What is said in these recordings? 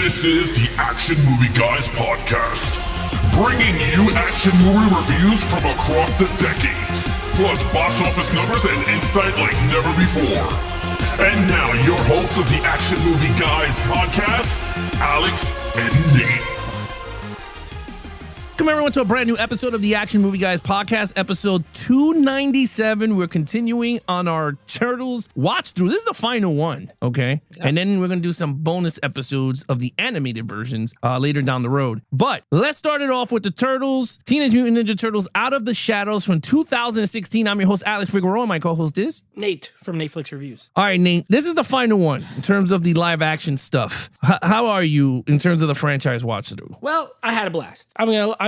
This is the Action Movie Guys podcast, bringing you action movie reviews from across the decades, plus box office numbers and insight like never before. And now, your hosts of the Action Movie Guys podcast, Alex and Nate. Welcome everyone to a brand new episode of the Action Movie Guys podcast, episode 297. We're continuing on our Turtles watch through. This is the final one, okay? Yep. And then we're going to do some bonus episodes of the animated versions later down the road. But let's start it off with the Turtles, Teenage Mutant Ninja Turtles Out of the Shadows from 2016. I'm your host, Alex Figueroa. My co-host is Nate from Netflix Reviews. All right, Nate, this is the final one in terms of the live action stuff. How are you in terms of the franchise watch through? Well, I had a blast.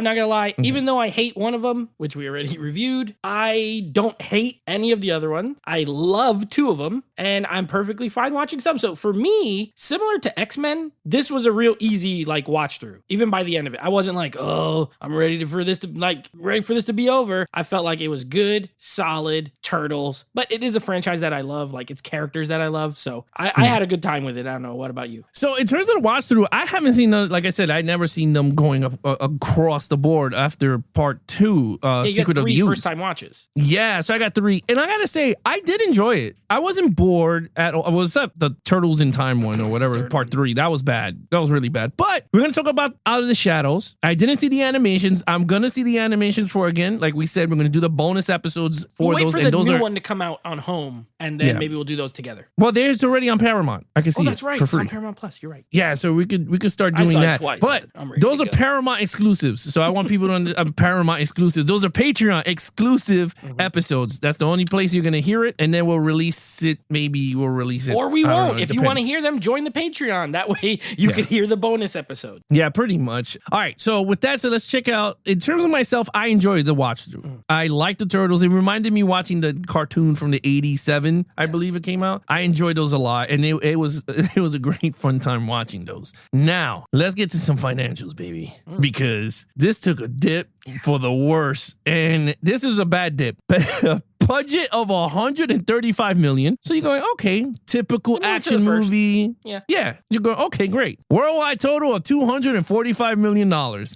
I'm not gonna lie. Mm-hmm. Even though I hate one of them, which we already reviewed, I don't hate any of the other ones. I love two of them, and I'm perfectly fine watching some. So for me, similar to X-Men, this was a real easy watch through. Even by the end of it, I wasn't like, oh, I'm ready for this to be over. I felt like it was good, solid Turtles, but it is a franchise that I love. Like, it's characters that I love, so I had a good time with it. I don't know. What about you? So in terms of the watch through, I haven't seen them. Like I said, I never seen them going up across the board after part two, Secret of the Ooze. First time watches. Yeah, so I got 3. And I gotta say, I did enjoy it. I wasn't bored at all. Was that the Turtles in Time one or whatever, part 3? That was bad. That was really bad. But we're gonna talk about Out of the Shadows. I didn't see the animations. I'm gonna see the animations for, again, like we said, we're gonna do the bonus episodes for those. Wait for the new one to come out on home, and then maybe we'll do those together. Well, there's already on Paramount. I can see that's right. For free. It's on Paramount Plus. You're right. Yeah, so we could start doing that. Twice, but those are Paramount exclusives. So I want people to Paramount exclusives. Those are Patreon exclusive episodes. That's the only place you're gonna hear it, and then we'll release it. Maybe we'll release it, or we won't. If you want to hear them, join the Patreon. That way you can hear the bonus episode. Yeah, pretty much. All right. So with that said, let's check out. In terms of myself, I enjoyed the watch through. I like the Turtles. It reminded me watching the cartoon from the '87, I believe it came out. I enjoyed those a lot, and it was a great fun time watching those. Now let's get to some financials, baby, because this took a dip for the worst, and this is a bad dip. Budget of $135 million. So you're going, okay, typical action movie. Yeah. You're going, okay, great. Worldwide total of $245 million.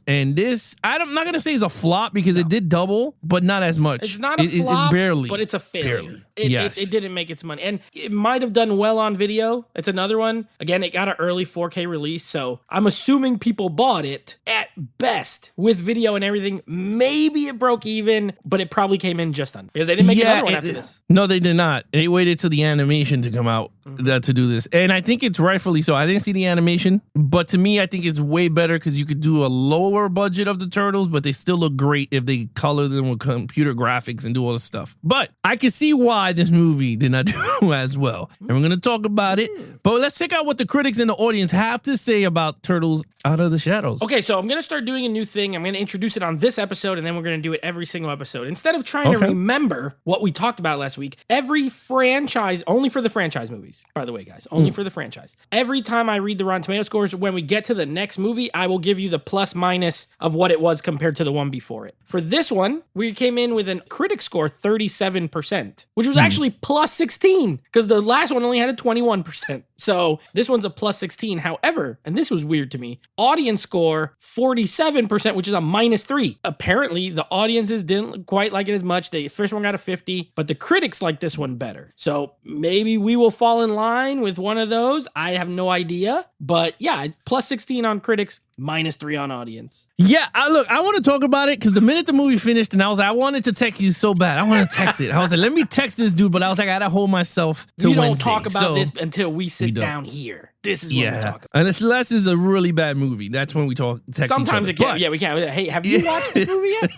And this, I'm not going to say it's a flop because it did double, but not as much. It's not a flop, barely, but it's a failure. Barely. It didn't make its money. And it might have done well on video. It's another one. Again, it got an early 4K release, so I'm assuming people bought it at best with video and everything. Maybe it broke even, but it probably came in just under. Because they didn't make another one after this. No, they did not. They waited till the animation to come out to do this. And I think it's rightfully so. I didn't see the animation, but to me, I think it's way better because you could do a lower budget of the Turtles, but they still look great if they color them with computer graphics and do all this stuff. But I can see why this movie did not do as well. And we're going to talk about it. But let's check out what the critics and the audience have to say about Turtles Out of the Shadows. Okay, so I'm going to start doing a new thing. I'm going to introduce it on this episode, and then we're going to do it every single episode. Instead of trying to remember what we talked about last week, every franchise, only for the franchise movies, by the way, guys, only for the franchise. Every time I read the Rotten Tomato scores, when we get to the next movie, I will give you the plus minus of what it was compared to the one before it. For this one, we came in with a critic score 37%, which was actually plus 16 because the last one only had a 21%. So this one's a plus 16. However, and this was weird to me, audience score 47%, which is a minus 3. Apparently, the audiences didn't quite like it as much. The first one got a 50, but the critics like this one better. So maybe we will fall in line with one of those. I have no idea. But yeah, plus 16 on critics, minus 3 on audience. Yeah, I want to talk about it because the minute the movie finished, and I wanted to text you so bad. I want to text it. I was like, let me text this dude, but I was like, I gotta hold myself to Wednesday. We don't talk about this until we sit down here. This is what we talk about. Unless it's a really bad movie. That's when we talk. Sometimes it can. Yeah, we can. Hey, have you watched this movie yet?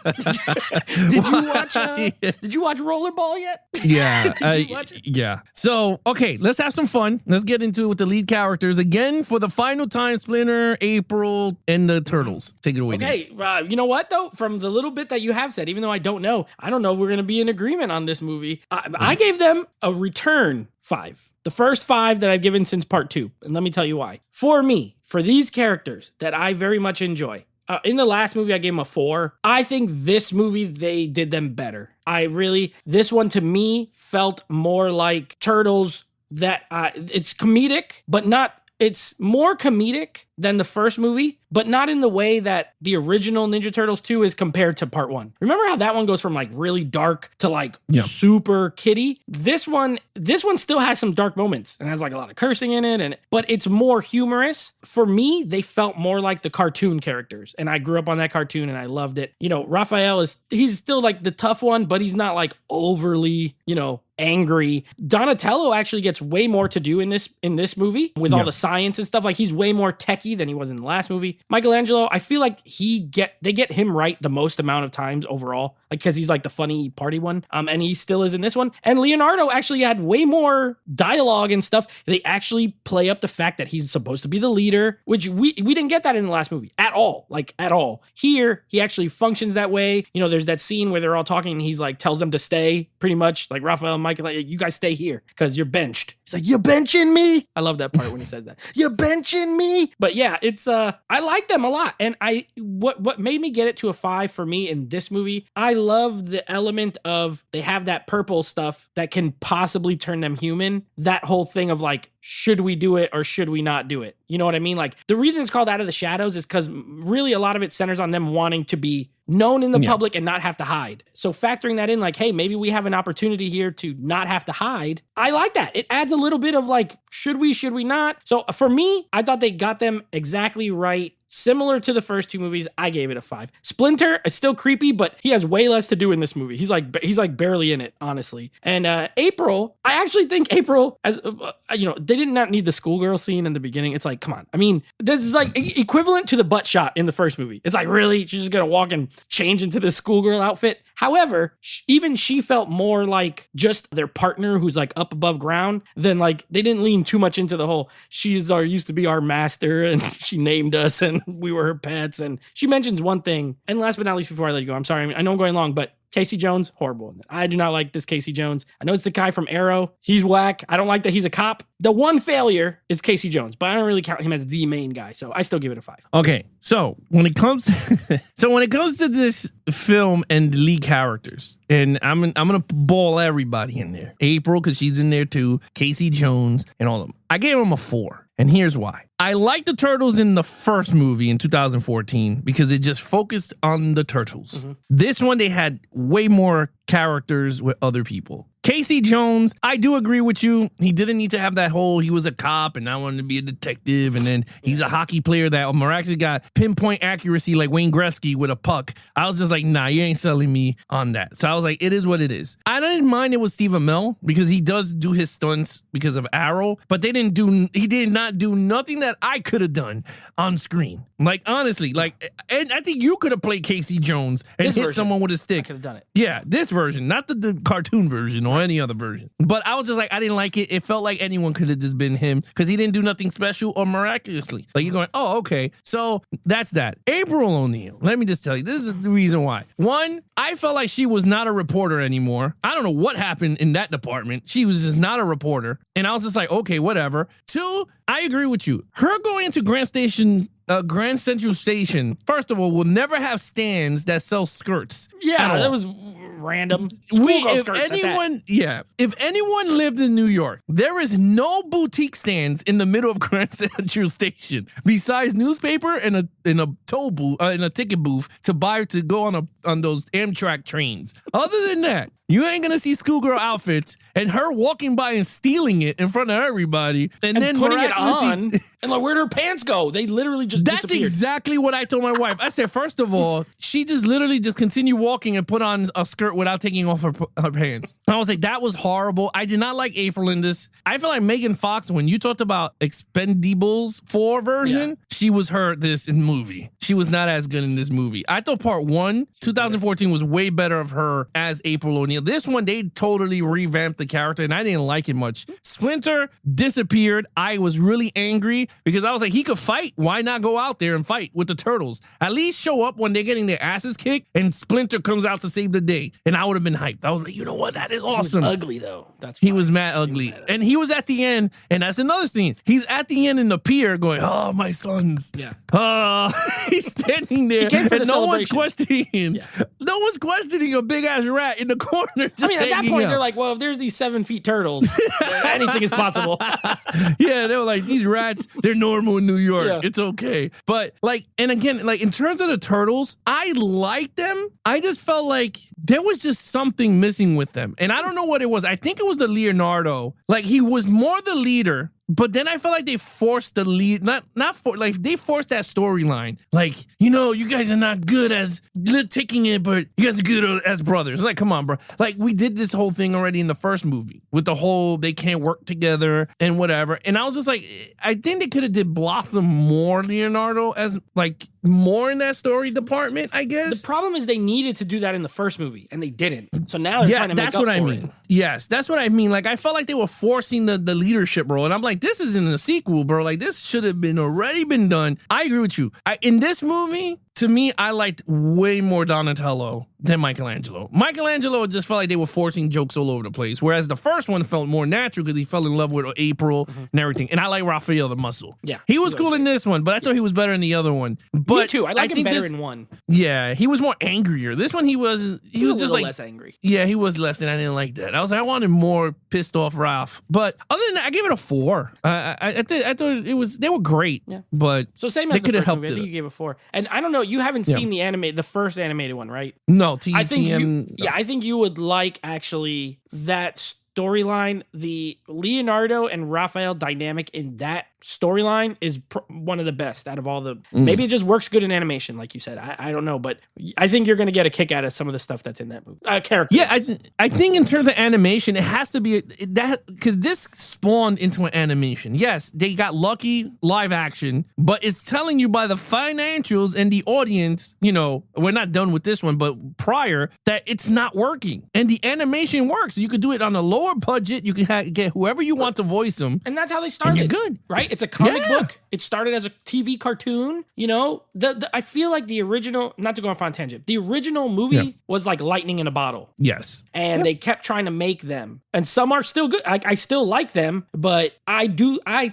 Did you watch Rollerball yet? Yeah. Did you watch it? Yeah. So, okay, let's have some fun. Let's get into it with the lead characters. Again, for the final time, Splinter, April, and the Turtles. Take it away. Okay, you know what, though? From the little bit that you have said, even though I don't know if we're going to be in agreement on this movie. I gave them a return 5. The first 5 that I've given since part 2. And let me tell you why. For me, for these characters that I very much enjoy, in the last movie, I gave them a 4. I think this movie, they did them better. This one to me felt more like Turtles that it's comedic, but not it's more comedic than the first movie, but not in the way that the original Ninja Turtles 2 is compared to part 1. Remember how that one goes from like really dark to like super kiddie? This one still has some dark moments and has like a lot of cursing in it, but it's more humorous. For me, they felt more like the cartoon characters, and I grew up on that cartoon and I loved it. You know, Raphael he's still like the tough one, but he's not like overly, angry. Donatello actually gets way more to do in this movie with all the science and stuff. Like, he's way more techie than he was in the last movie. Michelangelo, I feel like they get him right the most amount of times overall, like, because he's like the funny party one, and he still is in this one. And Leonardo actually had way more dialogue and stuff. They actually play up the fact that he's supposed to be the leader, which we didn't get that in the last movie at all. Like, at all. Here, he actually functions that way. There's that scene where they're all talking and he's like tells them to stay, pretty much, like Raphael and Michael, like, you guys stay here because you're benched. He's like, you're benching me? I love that part when he says that. You're benching me? But yeah, it's I like them a lot. And what made me get it to a 5 for me in this movie, I love the element of they have that purple stuff that can possibly turn them human. That whole thing of like, should we do it or should we not do it? You know what I mean? Like, the reason it's called Out of the Shadows is because really a lot of it centers on them wanting to be known in the public and not have to hide. So factoring that in, like, hey, maybe we have an opportunity here to not have to hide. I like that. It adds a little bit of like, should we not? So for me, I thought they got them exactly right. Similar to the first 2 movies, I gave it a 5. Splinter is still creepy, but he has way less to do in this movie. He's like barely in it, honestly. And April, I actually think April, as they did not need the schoolgirl scene in the beginning. It's like, come on. I mean, this is like equivalent to the butt shot in the first movie. It's like, really? She's just gonna walk and change into this schoolgirl outfit? However, even she felt more like just their partner who's like up above ground than like, they didn't lean too much into the whole, used to be our master and she named us and we were her pets. And she mentions one thing, and last but not least, before I let you go, I'm sorry, I know I'm going long, but Casey Jones, horrible in it. I do not like this Casey Jones. I know it's the guy from Arrow. He's whack. I don't like that he's a cop. The one failure is Casey Jones, but I don't really count him as the main guy, so I still give it a 5. Okay, so when it comes to this film and the lead characters, and I'm gonna ball everybody in there. April, because she's in there too. Casey Jones and all of them. I gave him a 4. And here's why. I liked the Turtles in the first movie in 2014 because it just focused on the Turtles. Mm-hmm. This one, they had way more characters with other people. Casey Jones, I do agree with you. He didn't need to have that whole, he was a cop and I wanted to be a detective. And then he's a hockey player that miraculously got pinpoint accuracy like Wayne Gretzky with a puck. I was just like, nah, you ain't selling me on that. So I was like, it is what it is. I didn't mind it with Steve Amell because he does do his stunts because of Arrow, but he did not do nothing that I could have done on screen. Like, honestly, like, and I think you could have played Casey Jones and hit someone with a stick. I could have done it. Yeah, this version, not the cartoon version or any other version. But I was just like, I didn't like it. It felt like anyone could have just been him because he didn't do nothing special or miraculously. Like, you're going, oh, okay. So that's that. April O'Neil, let me just tell you, this is the reason why. One, I felt like she was not a reporter anymore. I don't know what happened in that department. She was just not a reporter. And I was just like, okay, whatever. Two, I agree with you. Her going into Grand Central Station, first of all, will never have stands that sell skirts. Yeah, that was random. If anyone lived in New York, there is no boutique stands in the middle of Grand Central Station besides newspaper and a toll booth, in a ticket booth to go on those Amtrak trains. Other than that, you ain't gonna see schoolgirl outfits and her walking by and stealing it in front of everybody and then putting it on. And like, where'd her pants go? They literally just disappeared. That's exactly what I told my wife. I said, first of all, she just literally just continued walking and put on a skirt without taking off her pants. I was like, that was horrible. I did not like April in this. I feel like Megan Fox, when you talked about Expendables 4 version, she was this in movie. She was not as good in this movie. I thought part 1, 2014, was way better of her as April O'Neil. This one, they totally revamped the character, and I didn't like it much. Splinter disappeared. I was really angry because I was like, he could fight. Why not go out there and fight with the Turtles? At least show up when they're getting their asses kicked, and Splinter comes out to save the day. And I would have been hyped. I was like, you know what? That is awesome. He was ugly, though. He was mad ugly. And he was at the end, and that's another scene. He's at the end in the pier going, oh, my son. guns. Yeah. He's standing there, came for and the no one's celebration. questioning. Yeah. No one's questioning a big ass rat in the corner. Just I mean, at that hanging point, out. they're like, well, if there's these 7 feet turtles, anything is possible. Yeah, they were like, these rats, they're normal in New York. Yeah. It's okay. But like, and again, like in terms of the turtles, I like them. I just felt like there was just something missing with them. And I don't know what it was. I think it was the Leonardo. Like he was more the leader. But then I felt like they forced the lead, they forced that storyline. Like, you guys are not good as taking it, but you guys are good as brothers. It's like, come on, bro. Like, we did this whole thing already in the first movie with the whole they can't work together and whatever. And I was just like, I think they could have did Blossom more Leonardo as like more in that story department, I guess. The problem is they needed to do that in the first movie, and they didn't. So now they're trying to make up for it. That's what I mean. Yes, that's what I mean. Like, I felt like they were forcing the leadership role, and I'm like, this isn't a sequel, bro. Like, this should have already been done. I agree with you. In this movie, to me, I liked way more Donatello than Michelangelo. Michelangelo just felt like they were forcing jokes all over the place, whereas the first one felt more natural because he fell in love with April and everything. And I like Raphael the Muscle. Yeah, he was cool in this one, but I thought he was better in the other one. But me too. I like him better in one. Yeah, he was more angrier. This one, he was just like less angry. Yeah, he was less, and I didn't like that. I was like, I wanted more pissed off Ralph. But other than that, I gave it a 4. I thought they were great. Yeah. But so same they as the first helped movie. I think it. you gave it 4. And I don't know. You haven't seen the first animated one, right? No, I think you would like actually that storyline. The Leonardo and Raphael dynamic in that storyline is one of the best out of all the. Maybe it just works good in animation, like you said. I don't know, but I think you're going to get a kick out of some of the stuff that's in that movie. Character. Yeah, I think in terms of animation, it has to be that because this spawned into an animation. Yes, they got lucky live action, but it's telling you by the financials and the audience, we're not done with this one, but prior that it's not working, and the animation works. You could do it on a lower budget. You can get whoever you want to voice them, and that's how they started. And you're good, right? It's a comic book. It started as a TV cartoon. I feel like the original, not to go off on a tangent, the original movie was like lightning in a bottle. Yes. And they kept trying to make them. And some are still good. I still like them, but I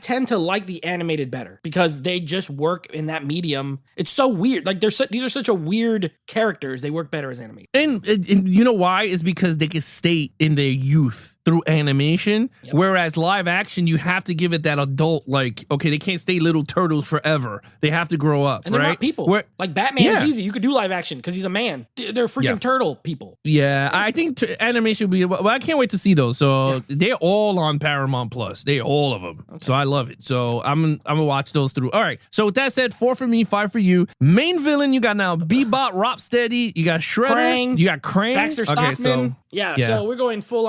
tend to like the animated better because they just work in that medium. It's so weird. Like these are such a weird characters. They work better as animated. And you know why? Is because they can stay in their youth through animation, whereas live action, you have to give it that adult, like, okay, they can't stay little turtles forever. They have to grow up, and they're right? not people. Like Batman is easy. You could do live action because he's a man. They're freaking turtle people. Yeah, I think animation will be, well, I can't wait to see those. So they're all on Paramount Plus. They all of them. Okay. So I love it. So I'm gonna watch those through. All right. So with that said, 4 for me, 5 for you. Main villain, you got now Bebop, Rocksteady, you got Shredder, Krang, you got Krang, Baxter Stockman. Okay, so so we're going full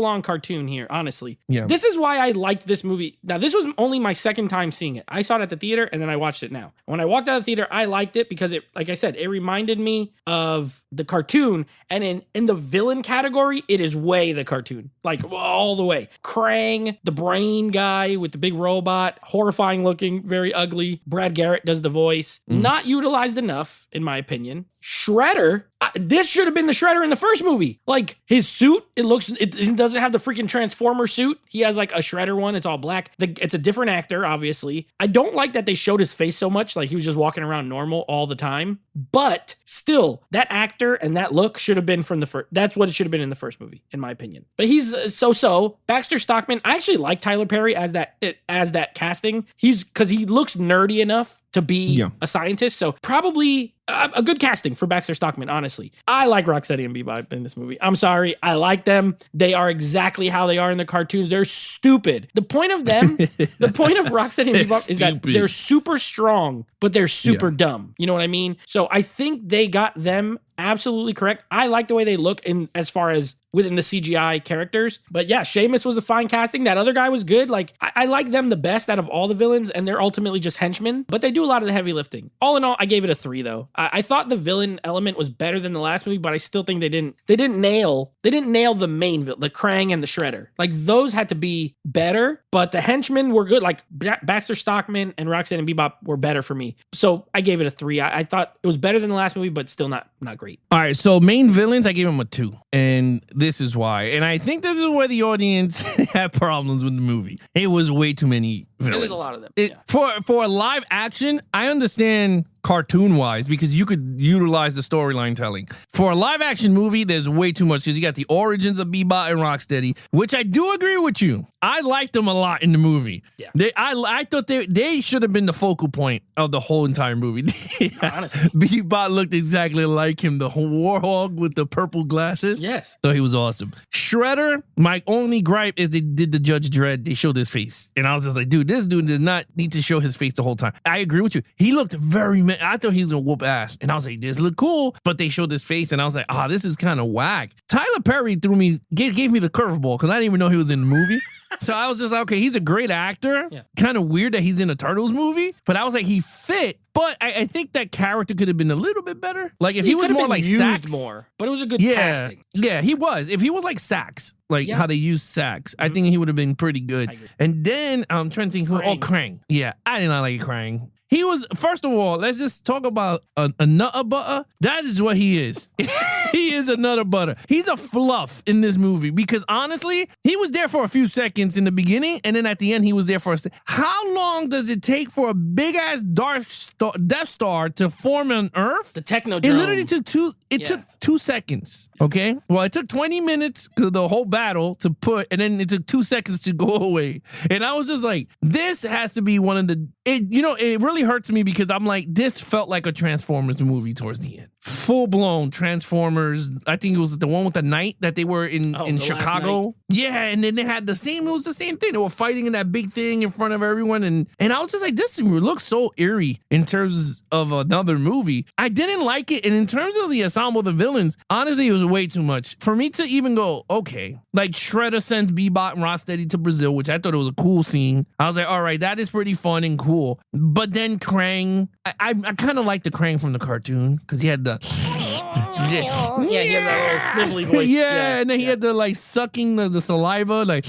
on cartoon here, honestly. Yeah. This is why I liked this movie. Now, this was only my second time seeing it. I saw it at the theater and then I watched it now. When I walked out of the theater, I liked it because it, like I said, it reminded me of the cartoon. And in the villain category, it is way the cartoon. Like all the way. Krang, the brain guy with the big robot, horrifying looking, very ugly. Brad Garrett does the voice. Not utilized enough, in my opinion. Shredder, this should have been the Shredder in the first movie. Like his suit, it doesn't have the freaking Transformer suit. He has like a Shredder one. It's all black. It's a different actor, obviously. I don't like that they showed his face so much. Like he was just walking around normal all the time. But still, that actor and that look should have been from the first. That's what it should have been in the first movie, in my opinion. But he's so-so. Baxter Stockman, I actually like Tyler Perry as that casting. Because he looks nerdy enough to be a scientist. So probably a good casting for Baxter Stockman, honestly. I like Rocksteady and Bebop in this movie. I'm sorry. I like them. They are exactly how they are in the cartoons. They're stupid. The point of Rocksteady and Bebop is that they're super strong, but they're super dumb. You know what I mean? So I think they got them absolutely correct. I like the way they look in as far as within the CGI characters. But yeah, Sheamus was a fine casting. That other guy was good. Like, I like them the best out of all the villains, and they're ultimately just henchmen, but they do a lot of the heavy lifting. All in all, I gave it a 3 though. I thought the villain element was better than the last movie, but I still think they didn't nail the main villain, the Krang and the Shredder. Like, those had to be better, but the henchmen were good. Like Baxter Stockman and Roxanne and Bebop were better for me. So I gave it a 3. I thought it was better than the last movie, but still not great. All right, so main villains, I gave them a 2. And this is why. And I think this is where the audience had problems with the movie. It was way too many villains. There's a lot of them. For a live action, I understand cartoon wise because you could utilize the storyline telling. For a live action movie, there's way too much because you got the origins of Bebop and Rocksteady, which I do agree with you. I liked them a lot in the movie. Yeah. I thought they should have been the focal point of the whole entire movie. Honestly. Bebop looked exactly like him, the warhog with the purple glasses. Yes. So he was awesome. Shredder, my only gripe is they did the Judge Dredd. They showed his face. And I was just like, dude, this dude did not need to show his face the whole time. I agree with you. He looked very, I thought he was going to whoop ass. And I was like, this look cool. But they showed his face and I was like, this is kind of whack. Tyler Perry gave me the curveball because I didn't even know he was in the movie. So I was just like, okay, he's a great actor. Yeah. Kind of weird that he's in a Turtles movie. But I was like, he fit. But I think that character could have been a little bit better. Like if he was more like Sax. More, but it was a good casting. Yeah, he was. If he was like Sax, like how they use Sax, I think he would have been pretty good. And then I'm trying to think who. Oh, Krang. Yeah, I did not like Krang. He was, first of all, let's just talk about a nutter butter. That is what he is. He is a nutter butter. He's a fluff in this movie because honestly, he was there for a few seconds in the beginning and then at the end he was there for How long does it take for a big ass Death Star to form on Earth? The Technodrome. It literally took took 2 seconds. Okay? Well, it took 20 minutes because the whole battle to put, and then it took 2 seconds to go away. And I was just like, this has to be one of the, it really hurts me because I'm like, this felt like a Transformers movie towards the end. Full blown Transformers. I think it was the one with the night that they were in Chicago. Yeah, and then they had it was the same thing. They were fighting in that big thing in front of everyone. And I was just like, this looks so eerie in terms of another movie. I didn't like it. And in terms of the ensemble of the villains, honestly, it was way too much. For me to even go, okay, like Shredder sends Bebop and Rocksteady to Brazil, which I thought it was a cool scene. I was like, all right, that is pretty fun and cool. But then Krang, I kind of like the Krang from the cartoon because he had the he has that little snivelly voice. Yeah, and then he had the like sucking the saliva, like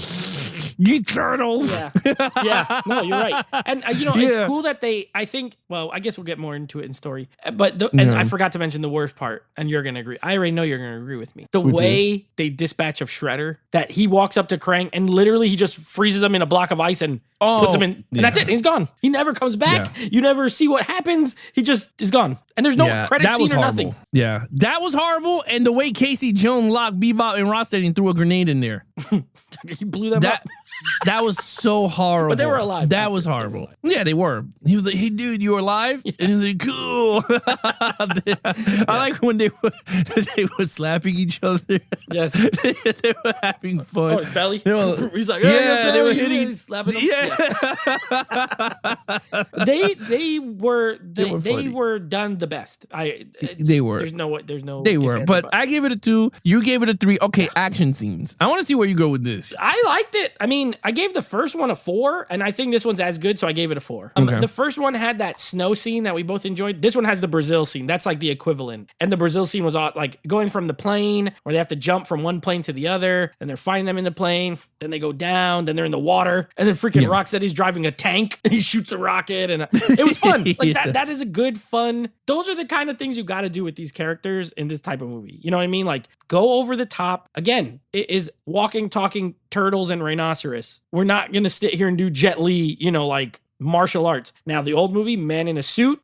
you turtle. Yeah. No, you're right. And it's cool that I guess we'll get more into it in story. But I forgot to mention the worst part, and you're gonna agree. I already know you're gonna agree with me. The way they dispatch of Shredder, that he walks up to Krang and literally he just freezes him in a block of ice and puts him in, and that's it. He's gone. He never comes back. Yeah. You never see what happens. He just is gone, and there's no credit scene or nothing. Yeah, that was horrible. And the way Casey Jones locked Bebop and Rocksteady and threw a grenade in there, he blew them up. That was so horrible. But they were alive. That was horrible. Yeah, they were. He was like, hey, dude, you were alive? Yeah. And he's like, cool. I like when they were slapping each other. Yes. They were having fun. Oh, his belly? He's like, yeah, they were hitting. Slapping him. They were done the best. They were. There's no. They were. But I gave it a 2. You gave it a 3. Okay, action scenes. I want to see where you go with this. I liked it. I mean, I gave the first one a 4, and I think this one's as good, so I gave it a 4. Okay. The first one had that snow scene that we both enjoyed. This one has the Brazil scene. That's like the equivalent. And the Brazil scene was like going from the plane, where they have to jump from one plane to the other, and they're fighting them in the plane. Then they go down, then they're in the water, and then freaking Rocksteady's driving a tank, and he shoots a rocket, and it was fun. Like that is a good fun. Those are the kind of things you got to do with these characters in this type of movie. You know what I mean? Like, go over the top. Again, it is walking, talking turtles and rhinoceros. We're not going to sit here and do Jet Li, like martial arts. Now, the old movie, Man in a Suit,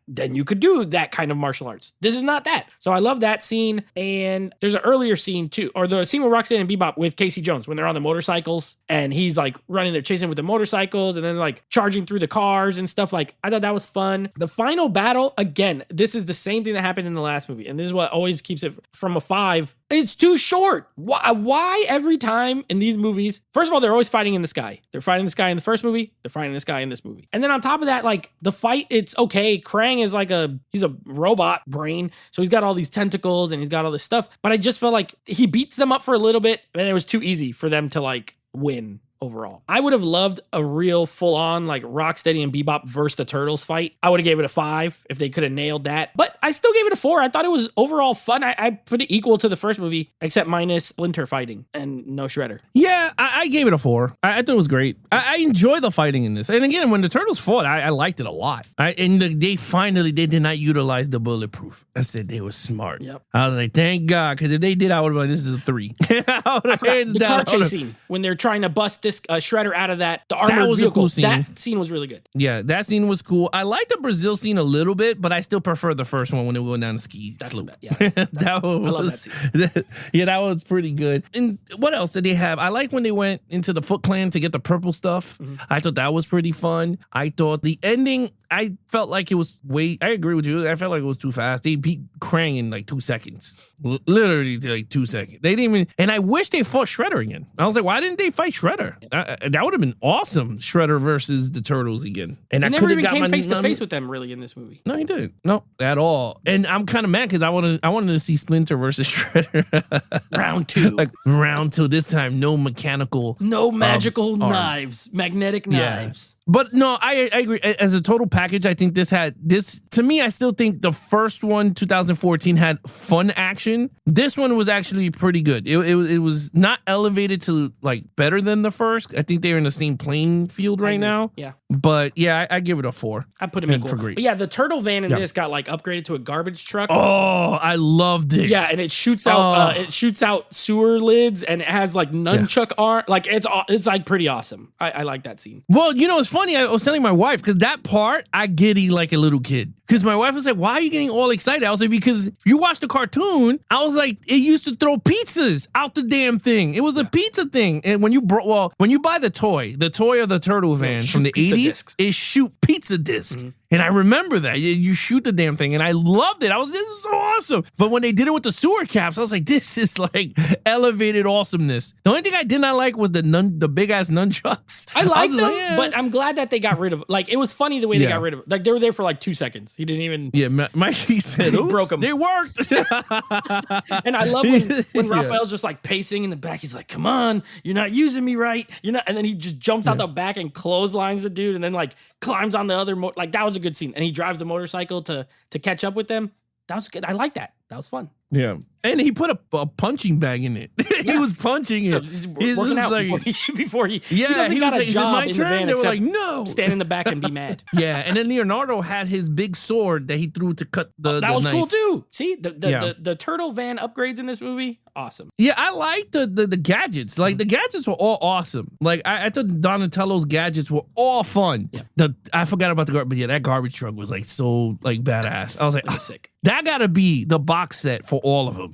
then you could do that kind of martial arts. This is not that. So I love that scene. And there's an earlier scene too, or the scene with Roxanne and Bebop with Casey Jones when they're on the motorcycles and he's like running, they're chasing with the motorcycles and then like charging through the cars and stuff. Like, I thought that was fun. The final battle, again, this is the same thing that happened in the last movie. And this is what always keeps it from a 5. It's too short. Why every time in these movies? First of all, they're always fighting in the sky. They're fighting the sky in the first movie. They're fighting the sky in this movie. And then on top of that, like the fight, it's okay. Krang is like he's a robot brain. So he's got all these tentacles and he's got all this stuff. But I just felt like he beats them up for a little bit and it was too easy for them to like win overall. I would have loved a real full-on like Rocksteady and Bebop versus the Turtles fight. I would have gave it a 5 if they could have nailed that. But I still gave it a 4. I thought it was overall fun. I put it equal to the first movie, except minus Splinter fighting and no Shredder. Yeah, I gave it a 4. I thought it was great. I enjoy the fighting in this. And again, when the Turtles fought, I liked it a lot. They did not utilize the bulletproof. I said they were smart. Yep. I was like, thank God, because if they did, I would have been, this is a 3. Hands the down, car chase scene when they're trying to bust this Shredder out of the armored That was a vehicle. cool scene. That scene was really good. Yeah, that scene was cool. I like the Brazil scene a little bit, but I still prefer the first one when they were going down the ski slope. Yeah, that one I love that scene. Yeah, that was pretty good. And what else did they have? I like when they went into the Foot Clan to get the purple stuff. I thought that was pretty fun. I thought the ending, I felt like it was I agree with you. I felt like it was too fast. They beat Krang in like 2 seconds. Literally like 2 seconds. They didn't even, and I wish they fought Shredder again. I was like, why didn't they fight Shredder? That would have been awesome. Shredder versus the Turtles again. And He I never could have even got came face to face with them really in this movie. No, he didn't. No, at all. And I'm kind of mad because I wanted to see Splinter versus Shredder. Round 2. Like round 2. This time, no mechanical. No magical knives. Magnetic knives. But no, I agree. As a total package, I think to me, I still think the first one, 2014, had fun action. This one was actually pretty good. It was not elevated to like better than the first. I think they're in the same playing field right now. Yeah. But yeah, I give it a 4. I put him equal. For great. But yeah, the turtle van in this got like upgraded to a garbage truck. Oh, I loved it. Yeah, and it shoots out sewer lids and it has like nunchuck arm. Like it's like pretty awesome. I like that scene. Well, it's funny. I was telling my wife because that part I giddy like a little kid. Because my wife was like, "Why are you getting all excited?" I was like, "Because you watched the cartoon." I was like, "It used to throw pizzas out the damn thing. It was a pizza thing." And when you buy the toy of the turtle van from the 80s, it shoot pizza disc. Mm-hmm. And I remember that. You shoot the damn thing. And I loved it. This is so awesome. But when they did it with the sewer caps, I was like, this is like elevated awesomeness. The only thing I did not like was the big ass nunchucks. I liked them, but I'm glad that they got rid of it. Like, it was funny the way they got rid of it. Like, they were there for like 2 seconds. He didn't even... Yeah, Mikey said, he broke them. They worked. And I love when Raphael's just like pacing in the back. He's like, come on, you're not using me right. You're not. And then he just jumps out the back and clotheslines the dude and then like climbs on the other like that was a good scene. And he drives the motorcycle to catch up with them. That was good. I like that. That was fun. Yeah. And he put a punching bag in it. He was punching it. He's working out like, before he yeah, he was got like, a job is it my turn? They were like, no. Stand in the back and be mad. Yeah, and then Leonardo had his big sword that he threw to cut the that was knife. cool too. See, the turtle van upgrades in this movie, awesome. Yeah, I like the gadgets. Like the gadgets were all awesome. Like I thought Donatello's gadgets were all fun. Yeah. I forgot about the garbage, but yeah, that garbage truck was like so like badass. I was like, sick. That gotta be the box set for all of them.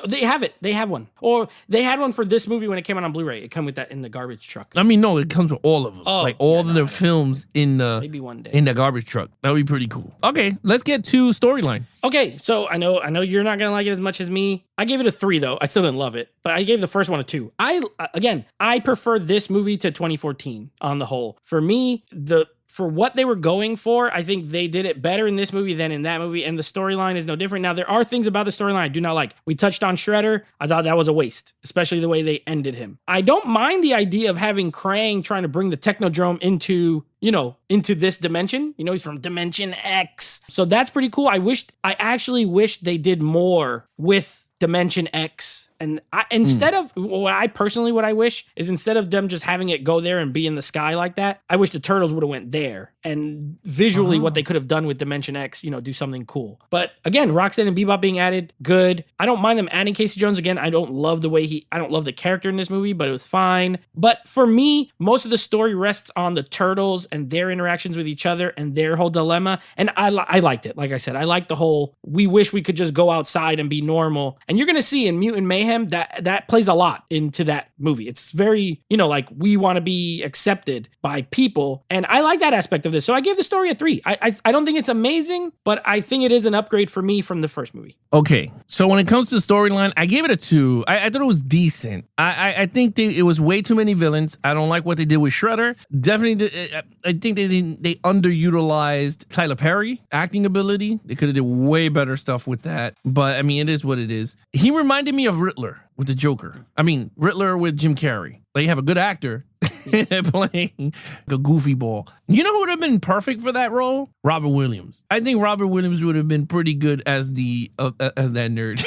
They have it. They have one. Or they had one for this movie when it came out on Blu-ray. It came with that in the garbage truck. I mean, no, it comes with all of them. Oh, like all of the films in the maybe one day in the garbage truck. That would be pretty cool. Okay, let's get to storyline. Okay, so I know you're not gonna like it as much as me. I gave it a 3 though. I still didn't love it, but I gave the first one a 2. I prefer this movie to 2014 on the whole. For me, for what they were going for, I think they did it better in this movie than in that movie, and the storyline is no different. Now, there are things about the storyline I do not like. We touched on Shredder. I thought that was a waste, especially the way they ended him. I don't mind the idea of having Krang trying to bring the Technodrome into this dimension. He's from Dimension X. So that's pretty cool. I actually wish they did more with Dimension X. And instead of what I wish is instead of them just having it go there and be in the sky like that, I wish the Turtles would have went there and visually what they could have done with Dimension X, do something cool. But again, Rocksteady and Bebop being added, good. I don't mind them adding Casey Jones again. I don't love I don't love the character in this movie, but it was fine. But for me, most of the story rests on the Turtles and their interactions with each other and their whole dilemma. And I liked it. Like I said, I liked the whole, we wish we could just go outside and be normal. And you're going to see in Mutant Mayhem, that plays a lot into that movie. It's very, like we want to be accepted by people. And I like that aspect of this. So I gave the story a 3. I don't think it's amazing, but I think it is an upgrade for me from the first movie. Okay. So when it comes to storyline, I gave it a 2. I thought it was decent. I think it was way too many villains. I don't like what they did with Shredder. Definitely, I think they underutilized Tyler Perry acting ability. They could have did way better stuff with that. But I mean, it is what it is. He reminded me of Riddler with the Joker. I mean, Riddler with Jim Carrey. Like, you have a good actor. playing a goofy ball. You know who would have been perfect for that role? Robert Williams. I think Robert Williams would have been pretty good as the as that nerd.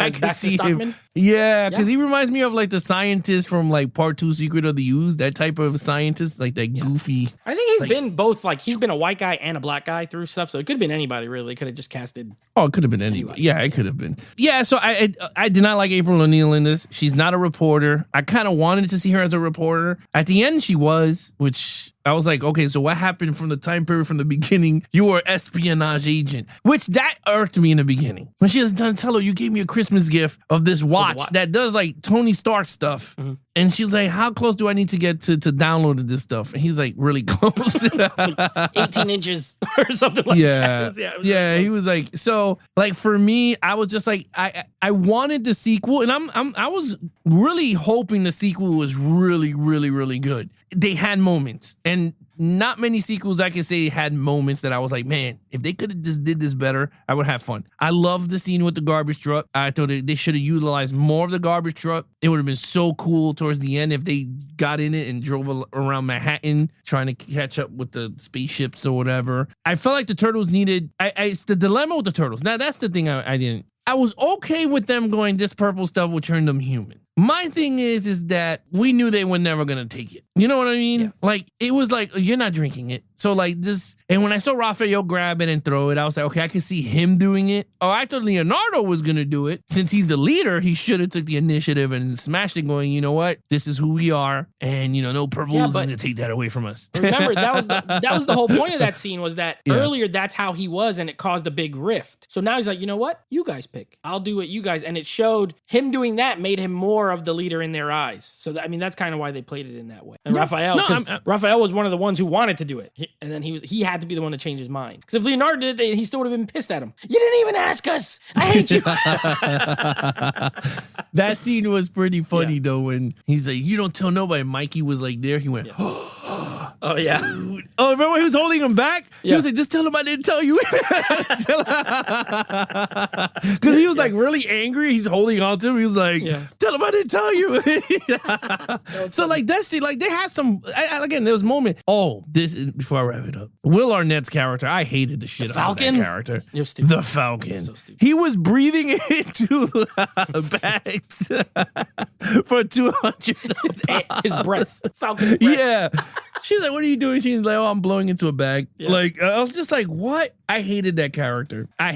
As Baxter Stockman? Yeah, because he reminds me of like the scientist from like Part 2 Secret of the Ooze, that type of scientist, like that goofy. I think he's been both, like he's been a white guy and a black guy through stuff, so it could have been anybody really. Could have just casted. Oh, it could have been anybody. Yeah, it could have been. Yeah, so I did not like April O'Neil in this. She's not a reporter. I kind of wanted to see her as a reporter. At the end, she was, which I was like, okay, so what happened from the time period from the beginning? You were an espionage agent, which that irked me in the beginning. When she was done, tell her, you gave me a Christmas gift of this watch that does like Tony Stark stuff. Mm-hmm. And she's like, how close do I need to get to download this stuff? And he's like, really close. 18 inches or something like that. Yeah, he was like, so like for me, I was just like, I wanted the sequel, and I was really hoping the sequel was really, really, really good. They had moments, and not many sequels I can say had moments that I was like, man, if they could have just did this better, I would have fun. I love the scene with the garbage truck. I thought they should have utilized more of the garbage truck. It would have been so cool towards the end if they got in it and drove around Manhattan trying to catch up with the spaceships or whatever. I felt like the Turtles needed, it's the dilemma with the Turtles. Now, that's the thing I didn't. I was okay with them going, this purple stuff will turn them human. My thing is that we knew they were never going to take it. You know what I mean? Yeah. Like, it was like, you're not drinking it. So, like, this, and when I saw Raphael grab it and throw it, I was like, okay, I can see him doing it. Oh, I thought Leonardo was going to do it. Since he's the leader, he should have took the initiative and smashed it, going, you know what? This is who we are. And, you know, no purple is going to take that away from us. Remember, that was the whole point of that scene, was that earlier that's how he was, and it caused a big rift. So now he's like, you know what? You guys pick. I'll do what you guys. And it showed him doing that made him more of the leader in their eyes. So, that's kind of why they played it in that way. And Raphael was one of the ones who wanted to do it. And then he had to be the one to change his mind. Because if Leonardo did it, he still would have been pissed at him. You didn't even ask us. I hate you. That scene was pretty funny, though, when he's like, you don't tell nobody. Mikey was like there. He went, oh, yeah. Dude. Oh, remember when he was holding him back? Yeah. He was like, just tell him I didn't tell you. Because he was like really angry. He's holding on to him. He was like, tell him I didn't tell you. So like that scene, like they had some, again, there was a moment. Oh, before I wrap it up. Will Arnett's character, I hated the shit out of that character. You're stupid. The Falcon. So stupid. He was breathing into bags for 200. His breath. Falcon's breath. Yeah. She's like, what are you doing? She's like, oh, I'm blowing into a bag. Yeah. Like, I was just like, what? I hated that character. I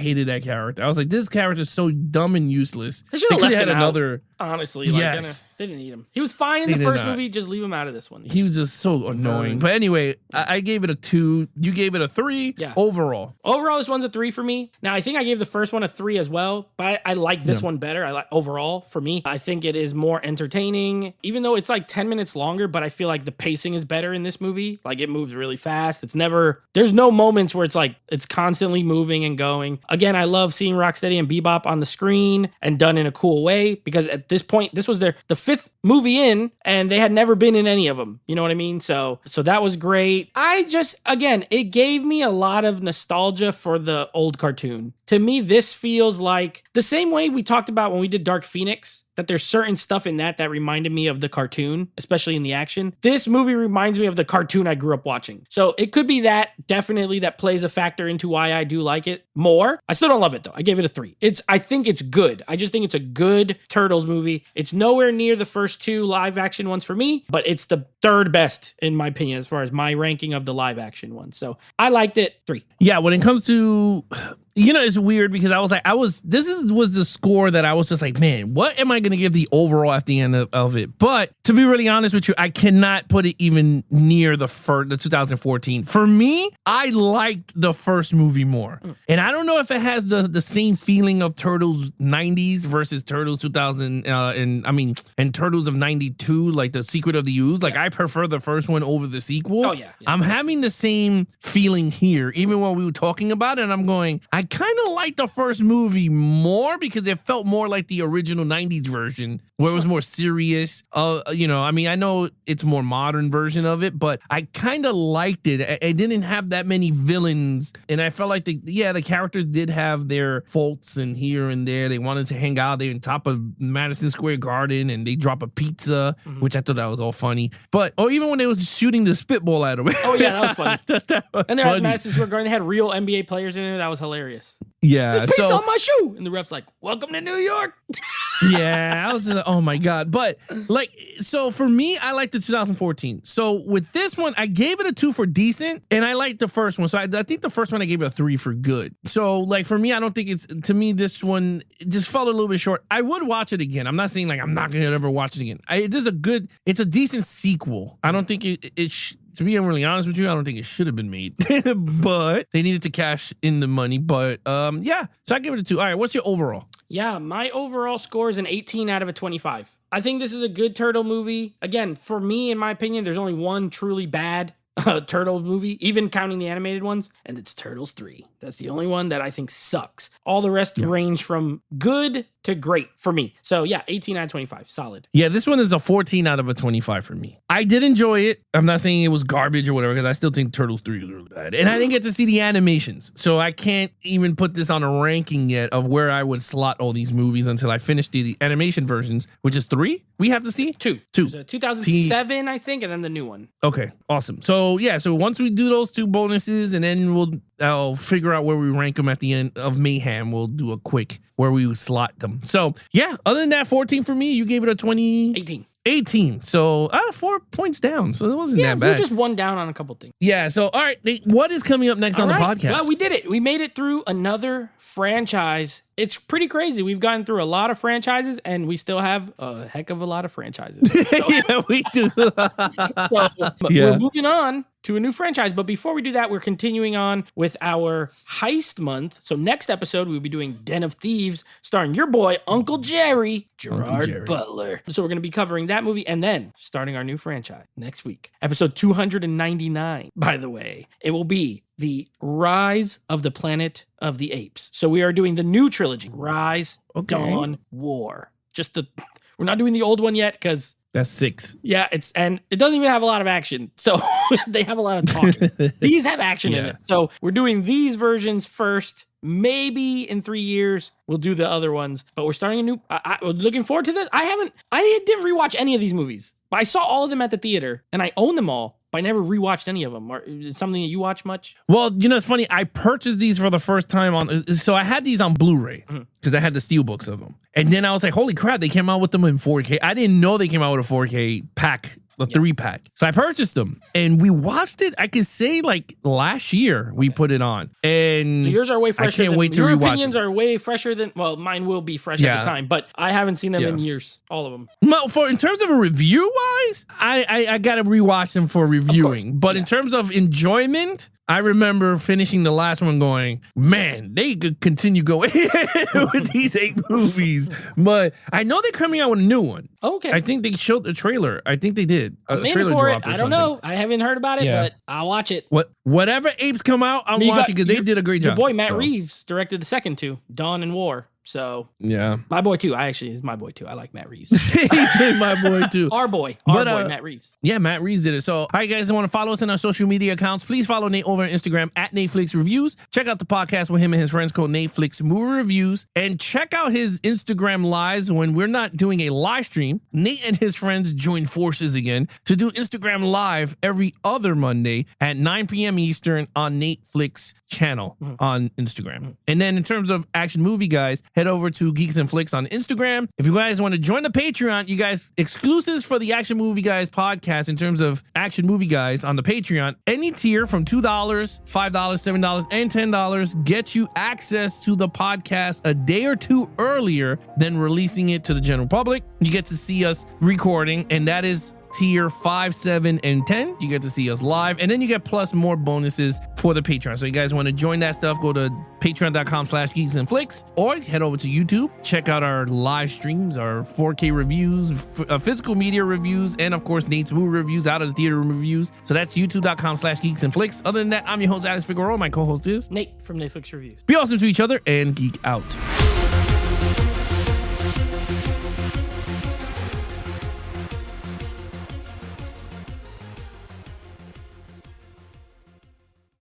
was like, this character is so dumb and useless. They should have left him out, honestly. Yes. They didn't need him. He was fine in the first movie. Just leave him out of this one. He was just so annoying. But anyway, I gave it a 2. You gave it a 3 overall. Overall, this one's a 3 for me. Now, I think I gave the first one a 3 as well, but I like this one better. I like overall, for me, I think it is more entertaining, even though it's like 10 minutes longer, but I feel like the pacing is better in this movie. Like, it moves really fast. There's no moments where it's like, it's constantly moving and going. Again, I love seeing Rocksteady and Bebop on the screen and done in a cool way, because at this point, this was the 5th movie in, and they had never been in any of them. You know what I mean? So that was great. It gave me a lot of nostalgia for the old cartoon. To me, this feels like the same way we talked about when we did Dark Phoenix, that there's certain stuff in that reminded me of the cartoon, especially in the action. This movie reminds me of the cartoon I grew up watching. So it could be that, definitely, that plays a factor into why I do like it more. I still don't love it, though. I gave it a 3. I think it's good. I just think it's a good Turtles movie. It's nowhere near the first 2 live action ones for me, but it's the 3rd best, in my opinion, as far as my ranking of the live action ones. So I liked it. 3. Yeah, when it comes to... You know, it's weird because this was the score that I was just like, man, what am I going to give the overall at the end of it? But to be really honest with you, I cannot put it even near the 2014. For me, I liked the first movie more. And I don't know if it has the same feeling of Turtles 90s versus Turtles 2000 and Turtles of 92, like the Secret of the Ooze. Like, I prefer the first one over the sequel. Oh, yeah. I'm having the same feeling here, even when we were talking about it, and I'm going, I kind of like the first movie more because it felt more like the original 90s version where it was more serious. I mean, I know it's a more modern version of it, but I kind of liked it. It didn't have that many villains, and I felt like the characters did have their faults and here and there. They wanted to hang out. They're on top of Madison Square Garden, and they drop a pizza, which I thought that was all funny. Or even when they was shooting the spitball at him. Oh yeah, that was funny. And they're funny. at Madison Square Garden. They had real NBA players in there. That was hilarious. Yeah, There's pizza on my shoe, and the ref's like, "Welcome to New York." Yeah, I was just like, oh my God. But so for me, I like the 2014. So with this one, I gave it a 2 for decent, and I liked the first one. So I think the first one I gave it a 3 for good. So for me, I don't think to me, this one just felt a little bit short. I would watch it again. I'm not saying I'm not going to ever watch it again. It's a decent sequel. I don't think to be really honest with you, I don't think it should have been made, but they needed to cash in the money. But yeah, so I give it a 2. All right, what's your overall? Yeah, my overall score is an 18 out of a 25. I think this is a good turtle movie. Again, for me, in my opinion, there's only one truly bad turtle movie, even counting the animated ones, and it's Turtles 3. That's the only one that I think sucks. All the rest range from good to great for me. So yeah, 18 out of 25, solid. Yeah, this one is a 14 out of a 25 for me. I did enjoy it. I'm not saying it was garbage or whatever, because I still think Turtles 3 is really bad. And I didn't get to see the animations, so I can't even put this on a ranking yet of where I would slot all these movies until I finish the animation versions, which is 3 we have to see? 2. There's a 2007, I think, and then the new one. Okay, awesome. So yeah, so once we do those 2 bonuses, and then I'll figure out where we rank them at the end of Mayhem. We'll do a quick where we slot them. So yeah, other than that, 14 for me. You gave it a 20. 18. So 4 points down. So it wasn't that bad. We're just one down on a couple things. Yeah. So all right, Nate, what is coming up next on the podcast? Well, we did it. We made it through another franchise. It's pretty crazy. We've gotten through a lot of franchises, and we still have a heck of a lot of franchises. Yeah, we do. We're moving on to a new franchise. But before we do that, we're continuing on with our heist month. So next episode, we'll be doing Den of Thieves, starring your boy, Uncle Jerry, Gerard Butler. So we're going to be covering that movie, and then starting our new franchise next week. Episode 299, by the way. It will be The Rise of the Planet of the Apes. So we are doing the new trilogy, Rise, Dawn, War. We're not doing the old one yet because that's 6. Yeah, and it doesn't even have a lot of action. So they have a lot of talking. These have action in it. So we're doing these versions first. Maybe in 3 years we'll do the other ones. But we're starting a new. We're looking forward to this. I didn't rewatch any of these movies, but I saw all of them at the theater, and I own them all. But I never rewatched any of them. Is it something that you watch much? Well, it's funny. I purchased these for the first time so I had these on Blu-ray because I had the steelbooks of them. And then I was like, holy crap, they came out with them in 4K. I didn't know they came out with a 4K pack. A 3-pack. So I purchased them and we watched it. I could say last year we put it on, and so yours are way fresher. I can't wait to your rewatch. Your opinions are way fresher than mine will be fresh at the time, but I haven't seen them in years. All of them. Well, in terms of a review wise, I got to rewatch them for reviewing. But in terms of enjoyment, I remember finishing the last one going, man, they could continue going with these 8 movies. But I know they're coming out with a new one. Okay. I think they showed the trailer. I think they did. A trailer dropped. I don't know. I haven't heard about it, but I'll watch it. Whatever apes come out, I'm watching because they did a great job. Your boy Matt Reeves directed the second 2, Dawn and War. So yeah, my boy too. He's my boy too. I like Matt Reeves. He's my boy too. Our boy, Matt Reeves. Yeah, Matt Reeves did it. So, all right, guys, I want to follow us on our social media accounts. Please follow Nate over on Instagram at Netflix Reviews. Check out the podcast with him and his friends called Netflix Movie Reviews, and check out his Instagram lives when we're not doing a live stream. Nate and his friends join forces again to do Instagram Live every other Monday at 9 p.m. Eastern on Netflix channel on Instagram. And then in terms of Action Movie Guys, head over to Geeks and Flicks on Instagram. If you guys want to join the Patreon, you guys exclusives for the Action Movie Guys podcast in terms of Action Movie Guys on the Patreon. Any tier from $2, $5, $7, and $10 gets you access to the podcast a day or 2 earlier than releasing it to the general public. You get to see us recording, and that is tier 5, 7, and 10, you get to see us live. And then you get plus more bonuses for the Patreon. So you guys want to join that stuff, go to patreon.com/geeksandflicks or head over to YouTube. Check out our live streams, our 4K reviews, physical media reviews, and of course, Nate's movie reviews, out of the theater reviews. So that's youtube.com/geeksandflicks. Other than that, I'm your host, Alex Figueroa. My co-host is Nate from Netflix Reviews. Be awesome to each other and geek out.